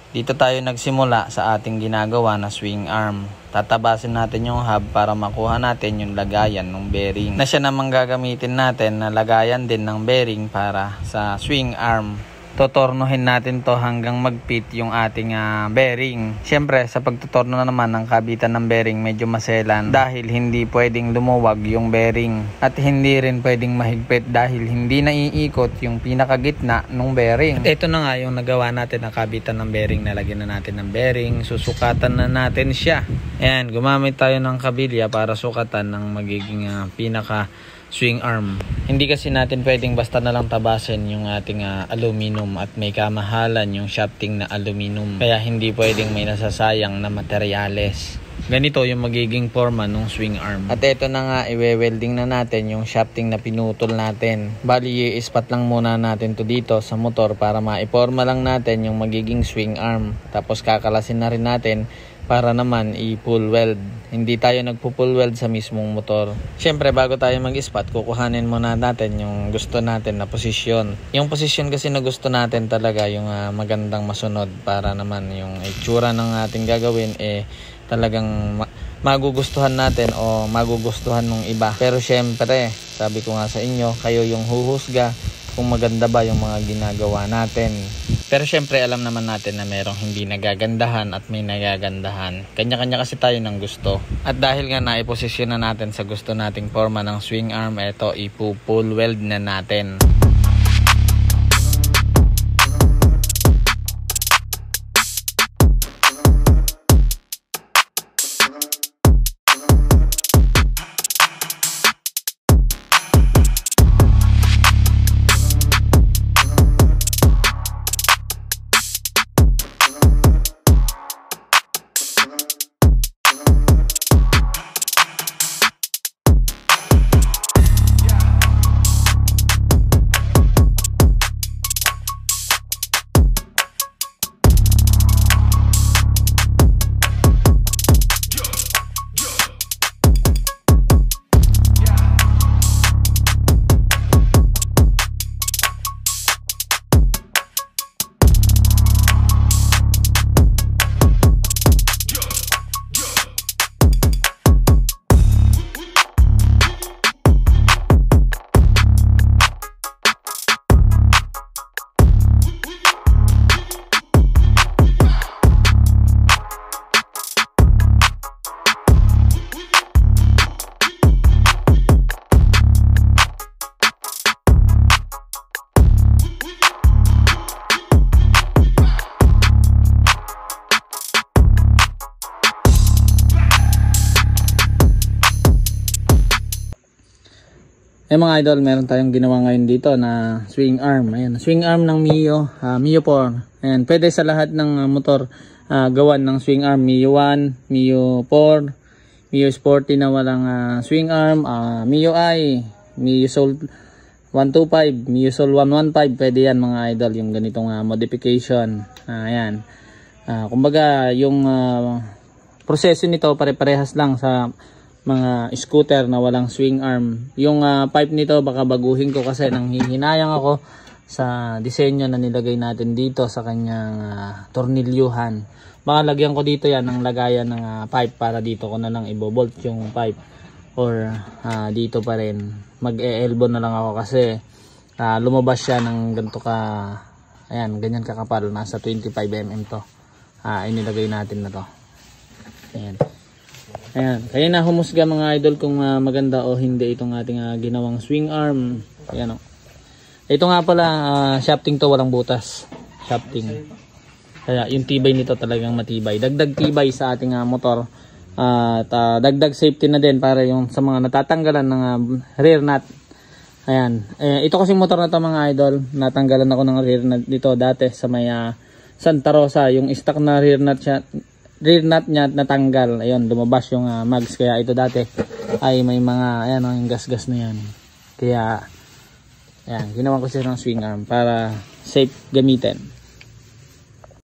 Dito tayo nagsimula sa ating ginagawa na swing arm. Tatabasin natin yung hub para makuha natin yung lagayan ng bearing. Na siya namang gagamitin natin na lagayan din ng bearing para sa swing arm. Totornohin natin to hanggang mag-fit yung ating bearing. Siyempre sa pagtotorno na naman ng kabitan ng bearing medyo maselan dahil hindi pwedeng lumuwag yung bearing. At hindi rin pwedeng mahigpit dahil hindi naiikot yung pinakagitna ng bearing. At ito na nga yung nagawa natin na kabitan ng bearing. Nalagyan na natin ng bearing. Susukatan na natin siya. Ayan, gumamit tayo ng kabilya para sukatan ng magiging pinaka swing arm. Hindi kasi natin pwedeng basta na lang tabasin yung ating aluminum at may kamahalan yung shafting na aluminum. Kaya hindi pwedeng may nasasayang na materyales. Ganito yung magiging forma ng swing arm. At ito na nga, iwe-welding na natin yung shafting na pinutol natin. Bali, i-spot lang muna natin to dito sa motor para maiporma lang natin yung magiging swing arm. Tapos kakalasin na rin natin para naman i-pull weld. Hindi tayo nagpo-pull weld sa mismong motor. Siyempre bago tayo mag-spot, kukuhanin muna natin yung gusto natin na posisyon. Yung posisyon kasi na gusto natin talaga yung magandang masunod para naman yung itsura ng ating gagawin talagang magugustuhan natin o magugustuhan ng iba. Pero siyempre, sabi ko nga sa inyo, kayo yung huhusga kung maganda ba yung mga ginagawa natin. Pero syempre alam naman natin na merong hindi nagagandahan at may nagagandahan. Kanya-kanya kasi tayo ng gusto. At dahil nga naiposisyon na natin sa gusto nating forma ng swing arm, ito ipo-pull weld na natin. Mga idol, meron tayong ginawa ngayon dito na swing arm. Ayan, swing arm ng Mio, Mio 4. Ayan, pwede sa lahat ng motor gawan ng swing arm. Mio 1, Mio 4, Mio Sporty na walang swing arm, Mio I, Mio Soul 125, Mio Soul 115. Pwede yan mga idol, yung ganitong modification. Ayan. Kumbaga, yung proseso nito pare-parehas lang sa mga scooter na walang swing arm. Yung pipe nito baka baguhin ko kasi nanghihinayang ako sa disenyo na nilagay natin dito sa kanyang tornilyuhan. Baka lagyan ko dito yan ng lagayan ng pipe para dito ko na lang ibobolt yung pipe or dito pa rin. Mag-e-elbow na lang ako kasi lumabas siya ng ganito ayan, ganyan kakapal. Nasa 25mm to. Inilagay natin na to. Ayan. Ayan, kaya na humusga mga idol kung maganda o hindi itong ating ginawang swing arm. Ayan o. Ito nga pala, shafting to, walang butas. Shafting. Kaya yung tibay nito talagang matibay. Dagdag tibay sa ating motor. At dagdag safety na din para yung sa mga natatanggalan ng rear nut. Ayan. Ito kasi motor na to mga idol. Natanggalan ako ng rear nut dito dati sa may Santa Rosa. Yung stock na rear nut niya natanggal. Ayun, lumabas yung mags. Kaya ito dati ay may mga ayan, yung gas-gas na yan. Kaya ayan, ginawa ko siya ng swing arm para safe gamitin.